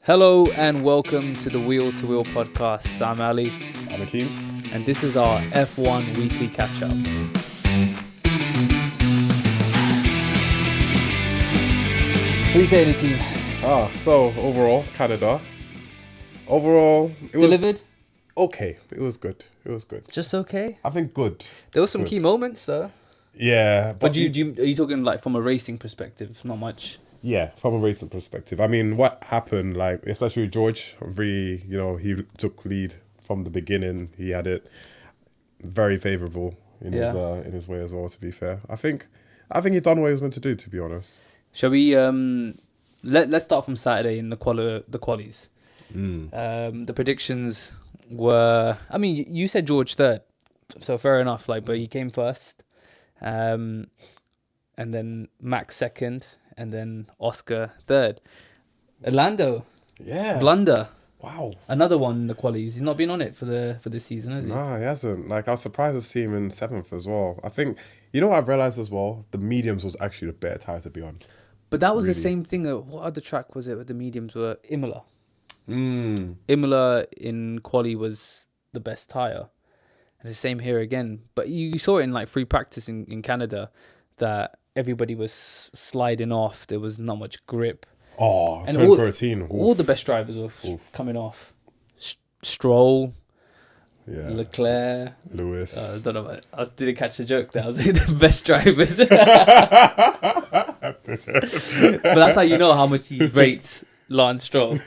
Hello and welcome to the Wheel to Wheel podcast. I'm Ali. I'm Akeem. And this is our F1 weekly catch-up. What do you say, Akeem? So overall, Canada. Overall, it was Delivered? okay. It was good. Just okay? I think good. There were some Good. key moments though. Yeah, But are you talking like from a racing perspective? Not much. yeah, from a racing perspective. I mean, what happened, like especially with George, really, he took lead from the beginning. He had it very favourable in his way as well. To be fair, I think he done what he was meant to do. To be honest. Shall we let's start from Saturday in the qualies. The predictions were, I mean, you said George third, so fair enough, but he came first. And then Max second, and then Oscar third. Lando, Yeah. blunder, Wow. another one in the qualies. He's not been on it for this season, has he? Nah, he hasn't. Like, I was surprised to see him in seventh as well. I think, what I've realised as well? The mediums was actually the better tyre to be on. But that was the Really? same thing. What other track was it where the mediums were? Imola. Mm. Imola in quali was the best tyre. And the same here again. But you saw it in free practice in Canada that everybody was sliding off. There was not much grip. Oh, And turn all- 13. All the best drivers were coming off. Stroll, Yeah. Leclerc. Lewis. I don't know. I didn't catch the joke there. I was like, the best drivers. But that's how you know how much he rates Lance Stroll.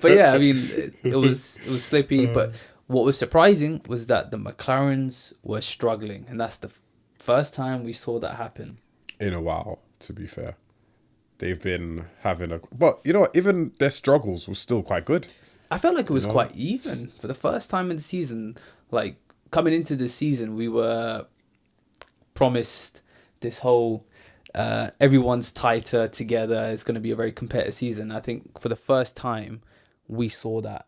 But yeah, I mean, it was slippy. But what was surprising was that the McLarens were struggling, and that's the first time we saw that happen. In a while, to be fair. They've been having But you know what? Even their struggles were still quite good. I felt like it was quite even for the first time in the season. Like coming into this season, we were promised this whole everyone's tighter together. It's going to be a very competitive season. I think for the first time, we saw that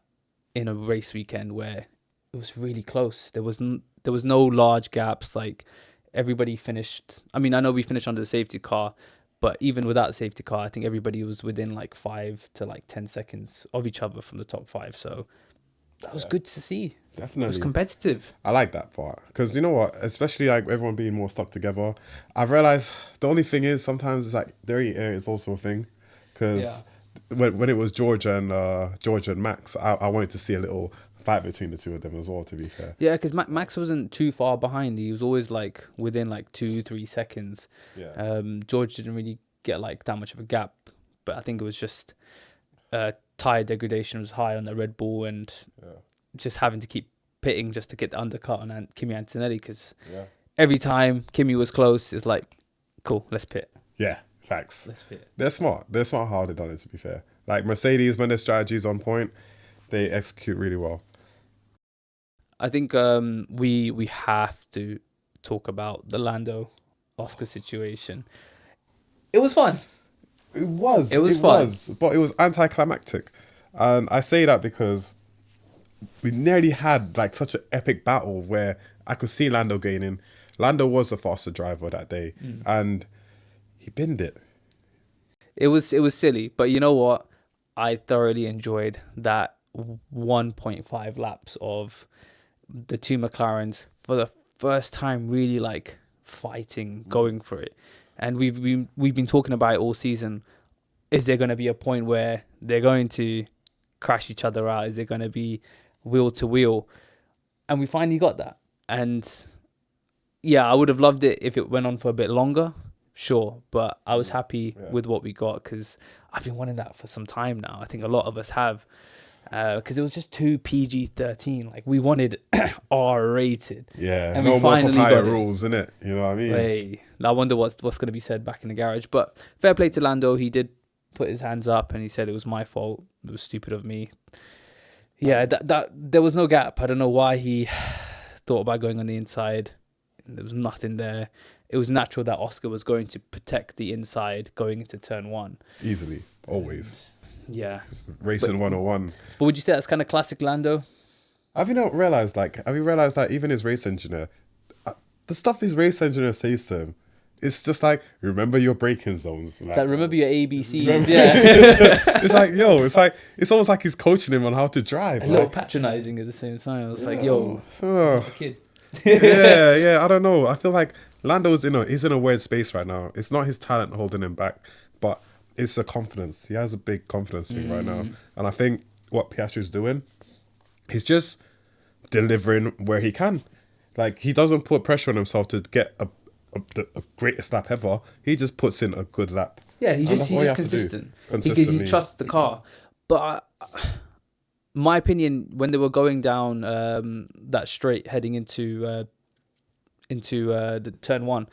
in a race weekend where it was really close. There was no large gaps. Like everybody finished. I mean, I know we finished under the safety car. But even without the safety car, I think everybody was within 5 to 10 seconds of each other from the top 5. So that was good to see. Definitely. It was competitive. I like that part. Because you know what? Especially everyone being more stuck together. I've realised the only thing is sometimes it's dirty air is also a thing. Because when it was George and Max, I wanted to see a little fight between the two of them as well, to be fair. Yeah, because Max wasn't too far behind. He was always within 2-3 seconds. Yeah. George didn't really get that much of a gap, but I think it was just tire degradation was high on the Red Bull and just having to keep pitting just to get the undercut on Kimi Antonelli because every time Kimi was close, it's cool, let's pit. Yeah, facts. Let's pit. They're smart. They're smart how they done it, to be fair. Mercedes, when their strategy's on point, they execute really well. I think we have to talk about the Lando Oscar situation. It was fun. It was fun. But it was anticlimactic. And I say that because we nearly had such an epic battle where I could see Lando gaining. Lando was the faster driver that day and he binned it. It was silly, but you know what? I thoroughly enjoyed that 1.5 laps of the two McLarens for the first time really fighting, going for it. And we've been talking about it all season. Is there going to be a point where they're going to crash each other out? Is there going to be wheel to wheel? And we finally got that. And yeah, I would have loved it if it went on for a bit longer, sure. But I was happy with what we got because I've been wanting that for some time now. I think a lot of us have. Because it was just too PG-13. We wanted R-rated. Yeah, and no we more finally papaya got it. rules, innit? You know what I mean? Hey, I wonder what's going to be said back in the garage. But fair play to Lando. He did put his hands up and he said it was my fault. It was stupid of me. Yeah, that there was no gap. I don't know why he thought about going on the inside. There was nothing there. It was natural that Oscar was going to protect the inside going into turn 1. Easily, always. Yeah. Racing 101. But would you say that's kind of classic Lando? Have you realised that even his race engineer, the stuff his race engineer says to him it's just like, remember your braking zones. Like, That remember your ABCs. remember- Yeah. it's like, it's almost like he's coaching him on how to drive. A little patronizing at the same time. I was like, yo, uh, a kid. yeah, I don't know. I feel like Lando's he's in a weird space right now. It's not his talent holding him back, but it's the confidence. He has a big confidence thing right now. And I think what Piastri's doing, he's just delivering where he can. Like, he doesn't put pressure on himself to get the greatest lap ever. He just puts in a good lap. Yeah, he's just consistent. He trusts the car. But my opinion, when they were going down that straight heading into the turn one,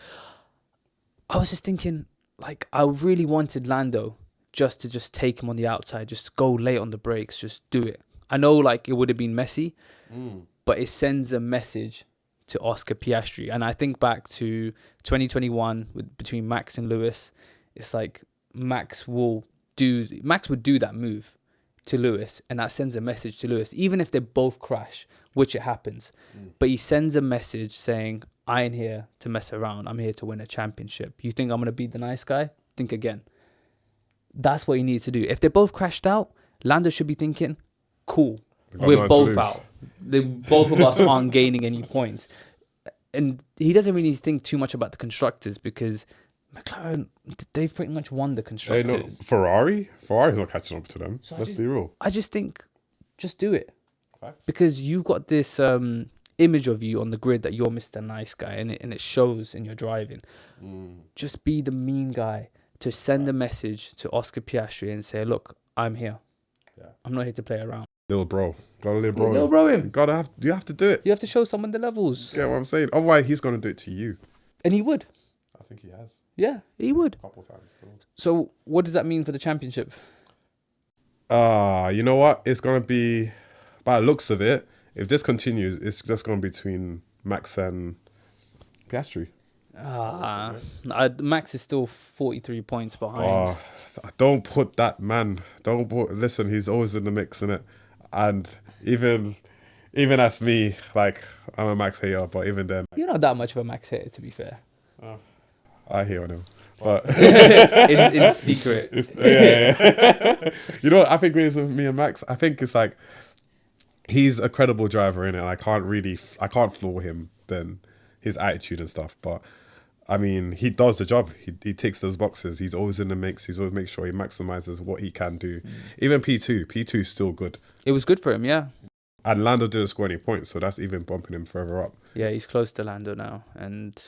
I was just thinking, like, I really wanted Lando just to take him on the outside, just go late on the brakes, just do it. I know, like, it would have been messy, but it sends a message to Oscar Piastri. And I think back to 2021 between Max and Lewis, it's like Max would do that move to Lewis, and that sends a message to Lewis, even if they both crash, which it happens. But he sends a message saying, I ain't here to mess around. I'm here to win a championship. You think I'm going to be the nice guy? Think again. That's what he needs to do. If they both crashed out, Lando should be thinking, cool, we're both out. Both of us aren't gaining any points. And he doesn't really think too much about the constructors, because McLaren, they've pretty much won the constructors. Ferrari's not catching up to them. So let's be real. I just think, just do it. Facts. Because you've got this image of you on the grid that you're Mr. Nice Guy, and it shows in your driving. Just be the mean guy to send a message to Oscar Piastri and say, look, I'm here. Yeah. I'm not here to play around. Little bro. Gotta little bro him. Little bro him. You have to do it. You have to show someone the levels. Yeah, what I'm saying. Otherwise, he's gonna do it to you. And he would. I think he has. Yeah, he would. A couple times. So what does that mean for the championship? You know what? It's gonna be, by the looks of it, if this continues, it's just gonna be between Max and Piastri. Max is still 43 points behind. Don't put that man. Listen, he's always in the mix, innit? And even as me, like, I'm a Max hater, but even then, You're not that much of a Max hater, to be fair. I hate on him. But in secret. Yeah. You know what I think with me and Max? I think it's like, he's a credible driver, innit? I can't flaw him than his attitude and stuff. But I mean, he does the job. He ticks those boxes. He's always in the mix. He's always makes sure he maximizes what he can do. Even P2 is still good. It was good for him, yeah. And Lando didn't score any points, so that's even bumping him further up. Yeah, he's close to Lando now. And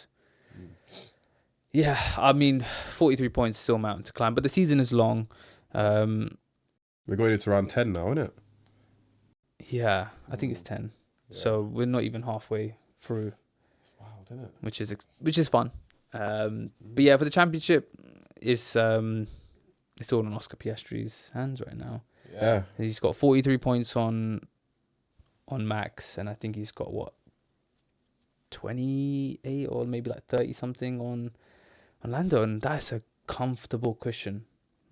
yeah, I mean, 43 points is still a mountain to climb, but the season is long. We're going into round 10 now, isn't it? Yeah, I think it's 10. Yeah. So we're not even halfway through. It's wild, isn't it? Which is fun. But yeah, for the championship, it's all in Oscar Piastri's hands right now. Yeah. He's got 43 points on Max, and I think he's got 28 or maybe like 30 something on Lando, and that's a comfortable cushion.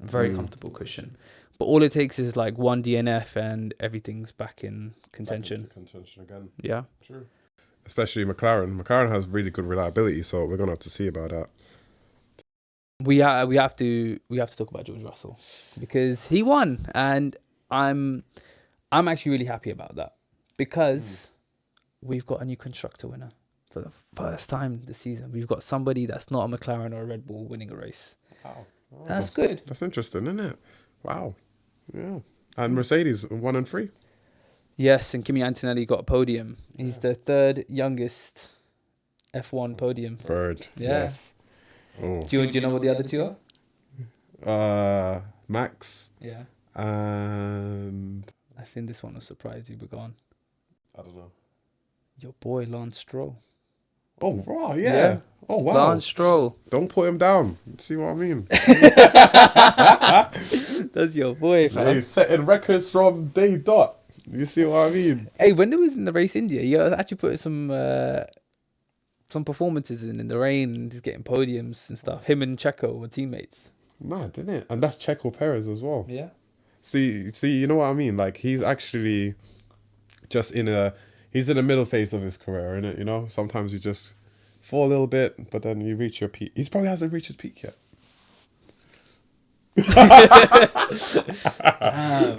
A very comfortable cushion. But all it takes is like one DNF and everything's back in contention. Back into contention again. Yeah. True. Especially McLaren. McLaren has really good reliability, so we're gonna have to see about that. We have to talk about George Russell, because he won, and I'm actually really happy about that, because we've got a new constructor winner for the first time this season. We've got somebody that's not a McLaren or a Red Bull winning a race. Wow. Oh, that's good. That's interesting, isn't it? Wow. Yeah. And Mercedes 1 and 3. Yes, and Kimi Antonelli got a podium. He's the third youngest F1 podium. Third. Yeah. Yes. Oh. Do you know what the other two are? Max. Yeah. And I think this one will surprise you, but go on. I don't know. Your boy Lance Stroll. Oh, wow, yeah. Oh, wow. Lance Stroll. Don't put him down. See what I mean? That's your boy, fam. He's setting records from day dot. You see what I mean? Hey, when there was in the race India, you actually put some performances in the rain and just getting podiums and stuff. Him and Checo were teammates. Mad, didn't it? And that's Checo Perez as well. Yeah. See, you know what I mean? Like, he's actually just he's in the middle phase of his career, innit? You know, sometimes you just fall a little bit, but then you reach your peak. He probably hasn't reached his peak yet. Damn.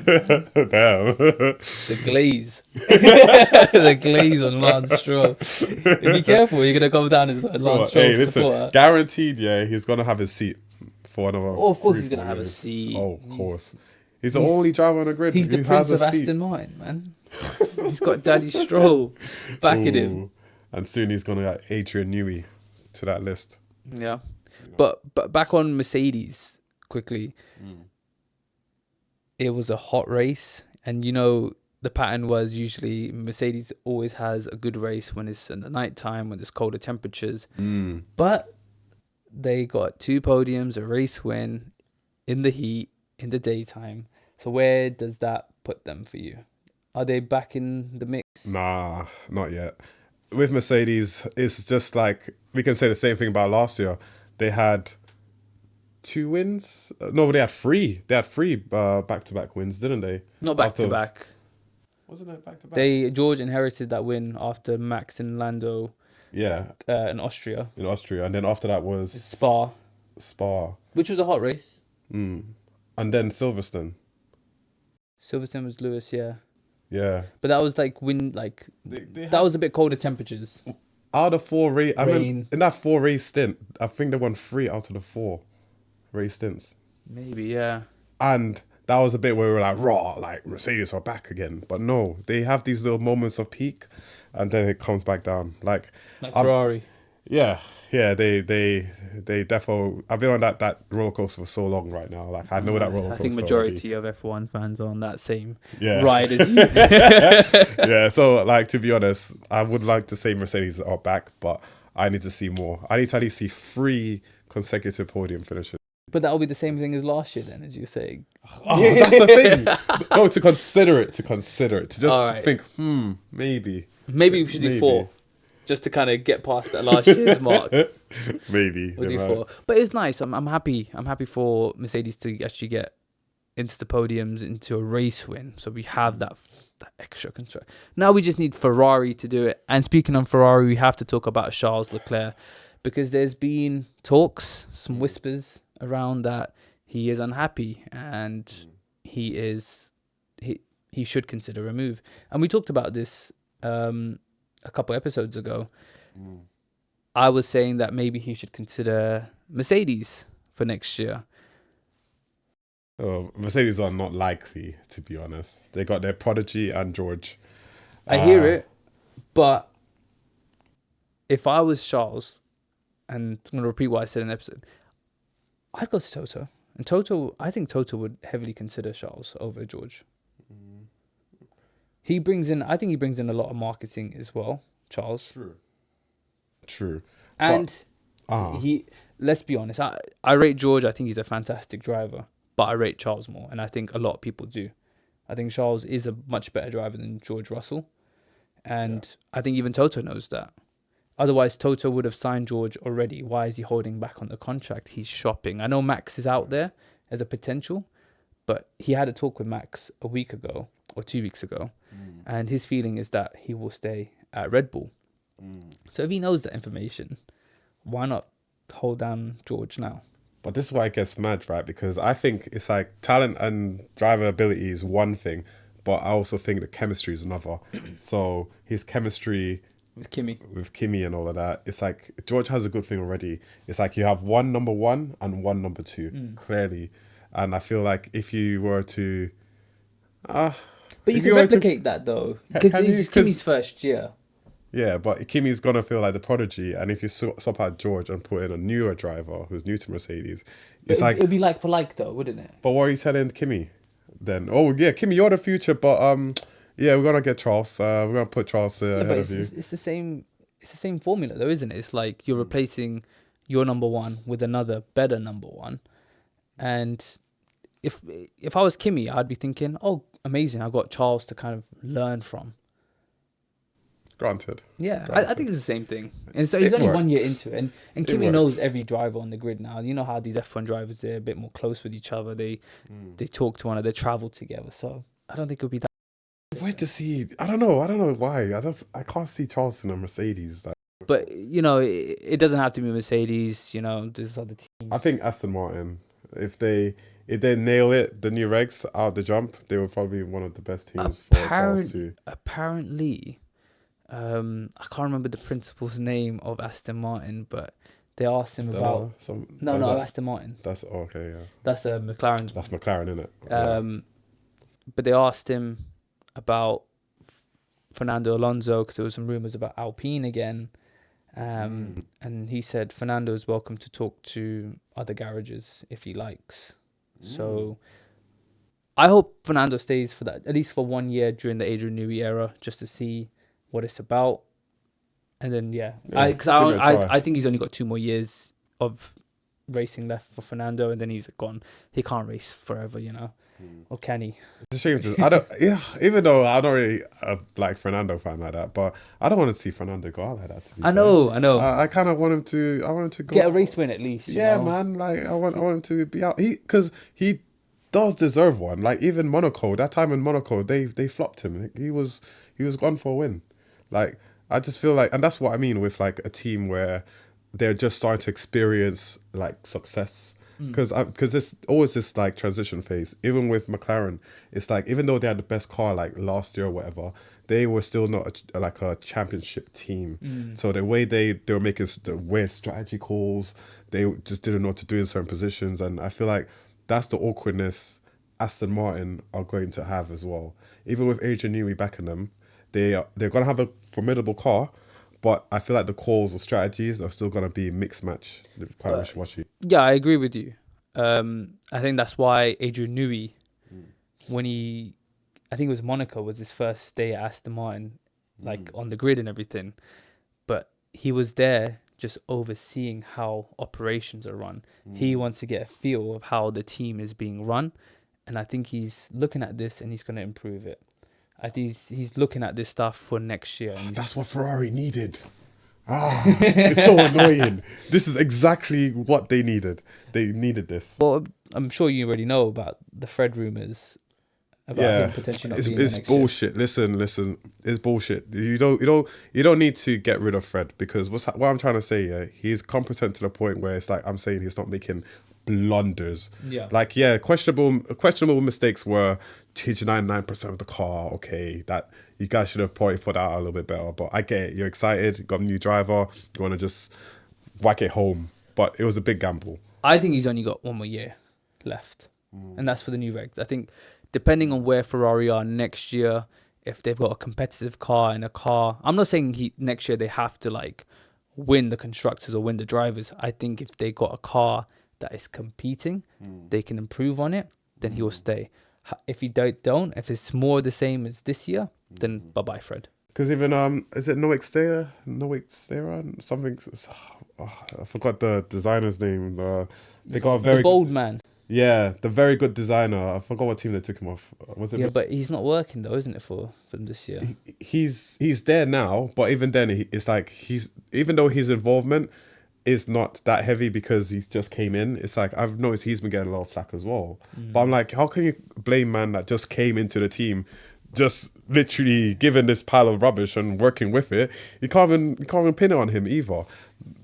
Damn. The glaze. The glaze on Lance Stroll. Be careful, you're going to come down as Lance Stroll Hey, listen, supporter. guaranteed, yeah, he's going to have his seat for another. Oh, of course 3, he's going to 4 have a years. seat. Oh, of course. He's the only driver on the grid He's who the has Prince a of seat. Aston Martin, man. He's got Daddy Stroll backing him. Ooh. And soon he's going to add Adrian Newey to that list. Yeah. But back on Mercedes quickly. It was a hot race, and you know the pattern was usually Mercedes always has a good race when it's in the night time, when there's colder temperatures. But they got 2 podiums, a race win in the heat in the daytime. So where does that put them for you? Are they back in the mix? Nah, not yet. With Mercedes, it's just like we can say the same thing about last year. They had 2 wins. No, they had 3. They had 3 back-to-back wins, didn't they? Not back to back. Wasn't it back-to-back? George inherited that win after Max and Lando. Yeah, in Austria. in Austria, and then after that was Spa, which was a hot race. and then Silverstone. Silverstone was Lewis, yeah. Yeah, But that was like they that was a bit colder temperatures. out of 4 race. I mean, Rain. in that 4 race stint, I think they won 3 out of the 4 race stints. Maybe, yeah. And that was a bit where we were like, raw, like Mercedes are back again. But no, they have these little moments of peak, and then it comes back down. Like Ferrari. yeah, they definitely. I've been on that roller coaster for so long right now. Like I know that roller coaster. I think majority of F1 fans are on that same Yeah. ride as you. Yeah, so like to be honest, I would like to say Mercedes are back, but I need to see more. I need to at least see 3 consecutive podium finishes. But that'll be the same thing as last year then, as you're saying. Oh, that's the thing. No, to consider it, to just Alright. think, maybe. Maybe we should do 4. Just to kind of get past that last year's mark. Maybe. We'll do 4. But it's nice. I'm happy. I'm happy for Mercedes to actually get into the podiums, into a race win. So we have that extra control. Now we just need Ferrari to do it. And speaking on Ferrari, we have to talk about Charles Leclerc, because there's been talks, some whispers around that he is unhappy and he should consider a move. And we talked about this a couple episodes ago. I was saying that maybe he should consider Mercedes for next year. Oh, Mercedes are not likely, to be honest. They got their prodigy and George. I hear it, but if I was Charles, and I'm going to repeat what I said in the episode, I'd go to Toto. And I think Toto would heavily consider Charles over George. I think he brings in a lot of marketing as well, Charles. True. And let's be honest, I rate George. I think he's a fantastic driver, but I rate Charles more. And I think a lot of people do. I think Charles is a much better driver than George Russell. And I think even Toto knows that. Otherwise, Toto would have signed George already. Why is he holding back on the contract? He's shopping. I know Max is out there as a potential, but he had a talk with Max a week ago or 2 weeks ago, and his feeling is that he will stay at Red Bull. So if he knows that information, why not hold down George now? But this is why it gets mad, right? Because I think it's like talent and driver ability is one thing, but I also think the chemistry is another. So his chemistry With Kimi and all of that, it's like George has a good thing already. It's like you have one number 1 and one number 2, clearly. And I feel like if you were to... but you can replicate that though, because it's Kimi's first year. Yeah, but Kimi's going to feel like the prodigy. And if you swap out George and put in a newer driver who's new to Mercedes, it's like... It'd be like for like though, wouldn't it? But what are you telling Kimi then? Oh, yeah, Kimi, you're the future, but... yeah, we're gonna get Charles. We're gonna put Charles ahead of you. It's the same. It's the same formula, though, isn't it? It's like you're replacing your number 1 with another better number 1. And if I was Kimi, I'd be thinking, "Oh, amazing! I've got Charles to kind of learn from." Granted. Yeah, I think it's the same thing. And so he's only 1 year into it, and Kimi knows every driver on the grid now. You know how these F1 drivers, they're a bit more close with each other. They talk to one another, they travel together. So I don't think it'll be that. Where to see? I don't know why. I can't see Charles in a Mercedes. Like, But it doesn't have to be Mercedes. There's other I teams. think Aston Martin, if they nail it, the new regs out the jump, they were probably one of the best teams for Charles to. Apparently, I can't remember the principal's name of Aston Martin, but they asked him about. No, Aston Martin. That's okay, yeah. That's McLaren's. That's McLaren, isn't it? But they asked him about Fernando Alonso because there was some rumors about Alpine again, and he said Fernando is welcome to talk to other garages if he likes. So I hope Fernando stays for that, at least for 1 year during the Adrian Newey era, just to see what it's about. And then I think he's only got 2 more years of racing left for Fernando, and then he's gone. He can't race forever, or can he? It's a shame. I don't. Yeah, even though I'm not really a Fernando fan like that, but I don't want to see Fernando go out like that. I know. I kind of want him to. I want him to go get a race win at least. Yeah, man. I want him to be out. Because he does deserve one. Even Monaco. That time in Monaco, they flopped him. He was gone for a win. I just feel and that's what I mean with a team where they're just starting to experience success. Because there's always this transition phase. Even with McLaren, it's even though they had the best car last year or whatever, they were still not a championship team. So the way they were making the weird strategy calls, they just didn't know what to do in certain positions. And I feel that's the awkwardness Aston Martin are going to have as well. Even with Adrian Newey backing them, they're going to have a formidable car. But I feel the calls or strategies are still going to be mixed match, quite wishy-washy. Yeah, I agree with you. I think that's why Adrian Newey, I think it was Monaco, was his first day at Aston Martin, on the grid and everything. But he was there just overseeing how operations are run. He wants to get a feel of how the team is being run. And I think he's looking at this and he's going to improve it. I think he's looking at this stuff for next year. And that's what Ferrari needed. It's so annoying. This is exactly what they needed. They needed this. Well, I'm sure you already know about the Fred rumors about him potentially not being it's bullshit. Year. Listen, it's bullshit. You don't need to get rid of Fred because what I'm trying to say, yeah, he's competent to the point where it's I'm saying he's not making blunders. Yeah. Questionable mistakes were changing 99% of the car. Okay, that you guys should have probably put that out a little bit better. But I get it. You're excited. You got a new driver. You want to just whack it home. But it was a big gamble. I think he's only got 1 more year left, and that's for the new regs. I think depending on where Ferrari are next year, if they've got a competitive car and a car, I'm not saying next year they have to win the constructors or win the drivers. I think if they got a car that is competing, they can improve on it, then he will stay. If he don't, if it's more the same as this year, then bye-bye, Fred. Because even, is it Noik Stera? Something, I forgot the designer's name. They got a very... The bold man. Yeah, the very good designer. I forgot what team they took him off. Was it? Yeah, but he's not working though, isn't it, for them this year? He's there now, but even then, it's even though his involvement is not that heavy because he just came in. It's I've noticed he's been getting a lot of flack as well. But I'm how can you blame man that just came into the team, just literally given this pile of rubbish and working with it? You can't even pin it on him either.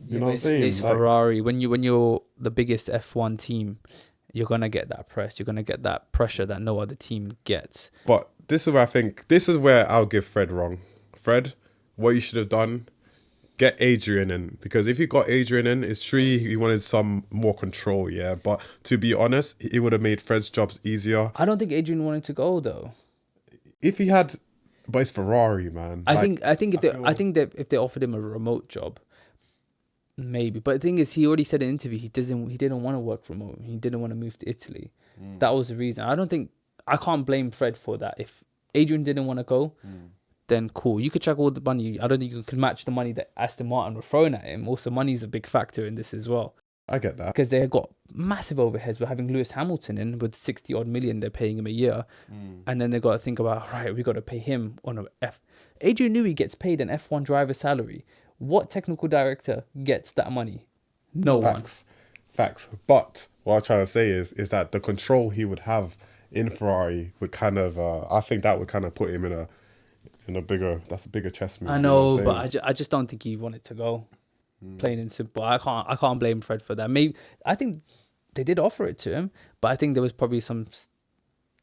You know what I'm saying? It's Ferrari. When you're the biggest F1 team, you're gonna get that press. You're gonna get that pressure that no other team gets. But this is where I'll give Fred wrong. Fred, what you should have done, get Adrian in. Because if you got Adrian in, it's true he wanted some more control, yeah. But to be honest, it would have made Fred's jobs easier. I don't think Adrian wanted to go though. If he had, but it's Ferrari, man. I think that if they offered him a remote job, maybe. But the thing is, he already said in an interview he didn't want to work remote. He didn't want to move to Italy. That was the reason. I can't blame Fred for that. If Adrian didn't want to go, then cool. You could check all the money. I don't think you could match the money that Aston Martin were throwing at him. Also, money is a big factor in this as well. I get that. Because they've got massive overheads. We're having Lewis Hamilton in with 60 odd million they're paying him a year. And then they've got to think about, right, we got to pay him on Adrian Newey gets paid an F1 driver salary. What technical director gets that money? No one. Facts. But what I'm trying to say is that the control he would have in Ferrari would kind of, I think that would kind of put him in a That's a bigger chess move. I you know, what I'm but saying? I just don't think he wanted to go. Plain and simple. I can't blame Fred for that. Maybe I think they did offer it to him, but I think there was probably some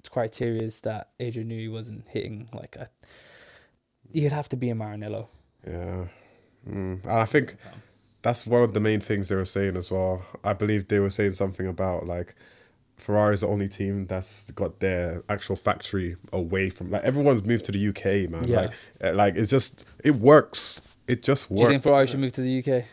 criterias that Adrian knew he wasn't hitting. Like, you'd have to be a Maranello. Yeah. And I think that's one of the main things they were saying as well. I believe they were saying something about like Ferrari's the only team that's got their actual factory away from, like, everyone's moved to the UK, man. Yeah. Like it's just, it works. It just works. Do you think Ferrari should move to the UK?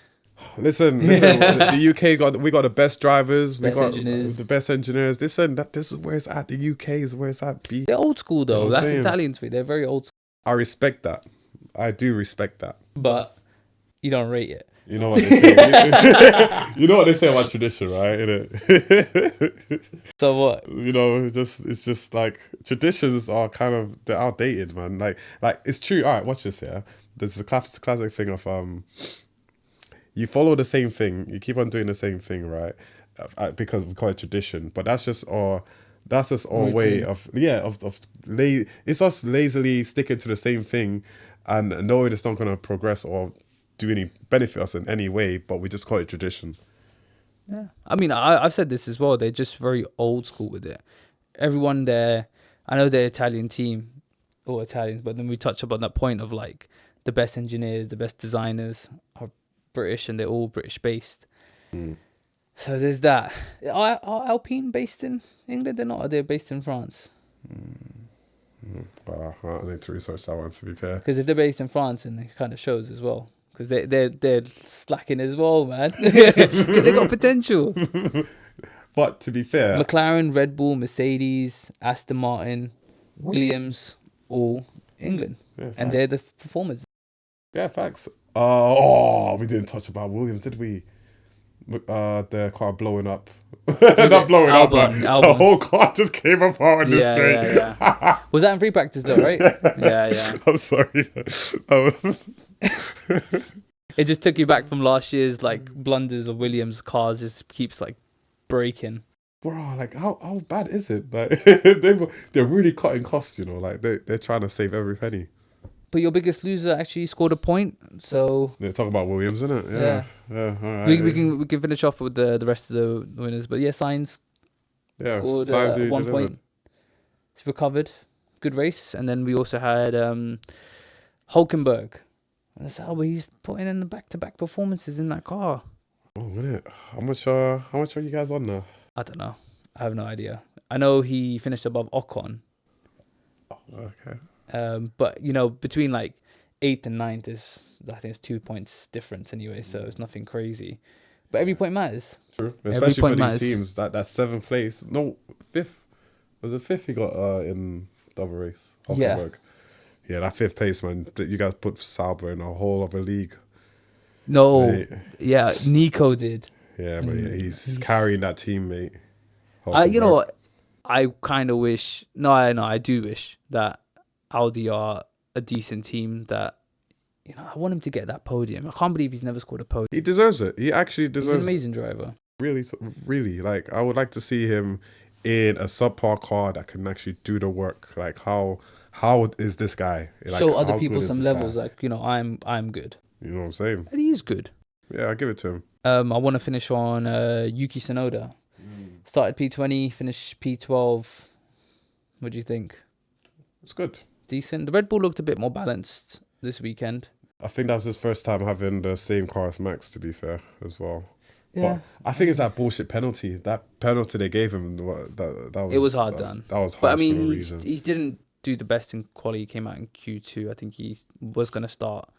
Listen. The UK we got the best drivers, we got engineers. the best engineers. Listen, this is where it's at. The UK is where it's at. They're old school though. You know what I'm That's saying? Italian to me. They're very old school. I respect that. I do respect that. But you don't rate it. You know what they say. You know what they say about tradition, right? Innit? So what? You know, it's just like traditions are kind of, they're outdated, man. Like it's true. All right, watch this. Yeah, there's a classic thing of you follow the same thing, you keep on doing the same thing, right? Because we call it tradition, but that's just our way of it's us lazily sticking to the same thing and knowing it's not going to progress or do any benefit us in any way, but we just call it tradition. Yeah. I mean, I've said this as well. They're just very old school with it. Everyone there, I know they're Italian team, all Italians, but then we touch upon that point of like the best engineers, the best designers are British and they're all British based. So there's that. Are Alpine based in England? They're not. Are they based in France? Well, I need to research that one, to be fair. Because if they're based in France, and it kind of shows as well. Because they're slacking as well, man. Because they got potential. But to be fair, McLaren, Red Bull, Mercedes, Aston Martin, Williams, all England, and they're the performers. Yeah, facts. We didn't touch about Williams, did we? Their car blowing up. Not blowing up, but the whole car just came apart in the straight. Yeah. Was that in free practice though, right? Yeah. I'm sorry. It just took you back from last year's like blunders of Williams cars. Just keeps like breaking. Bro, like how bad is it? Like they're really cutting costs, you know. Like they're trying to save every penny. But your biggest loser actually scored a point, so they're talking about Williams, isn't it? Yeah. All right. We can finish off with the rest of the winners. But yeah, Sainz scored 1 point. He's recovered, good race, and then we also had Hulkenberg. That's how he's putting in the back-to-back performances in that car. Oh, innit? How much are you guys on now? I don't know. I have no idea. I know he finished above Ocon. Oh, okay. But you know, between like 8th and 9th I think it's 2 points difference anyway, so it's nothing crazy. But every point matters. True, especially for these teams. That 7th place, no, 5th. Was it 5th he got in the other race? Hulkenberg. Yeah, that 5th place, man. You guys put Sauber in a whole other league. No, mate. Yeah, Nico did. Yeah, but he's carrying that team, mate. You know what? I kind of wish. No, I do wish that Audi are a decent team that, you know, I want him to get that podium. I can't believe he's never scored a podium. He deserves it. He actually deserves it. He's an amazing driver. Really. Like, I would like to see him in a subpar car that can actually do the work. Like, how is this guy? Like, show other people some levels. Guy? Like, you know, I'm good. You know what I'm saying? And he is good. Yeah, I'll give it to him. I want to finish on Yuki Tsunoda. Started P20, finished P12. What do you think? It's good. Decent. The Red Bull looked a bit more balanced this weekend. I think that was his first time having the same car as Max, to be fair, as well. Yeah. But I think it's that bullshit penalty. That penalty they gave him, that was... It was hard done. That was hard. But I mean, he didn't do the best in quali. He came out in Q2. I think he was going to start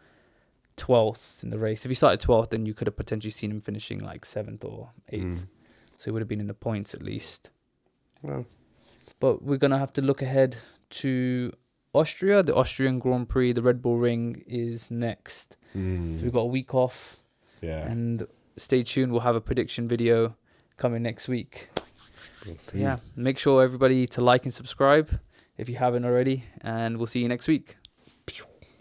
12th in the race. If he started 12th, then you could have potentially seen him finishing like 7th or 8th. So he would have been in the points at least. Well. But we're going to have to look ahead to Austria, the Austrian Grand Prix. The Red Bull Ring is next. So we've got a week off. Yeah. And stay tuned. We'll have a prediction video coming next week. Yeah. Make sure everybody to like and subscribe if you haven't already. And we'll see you next week.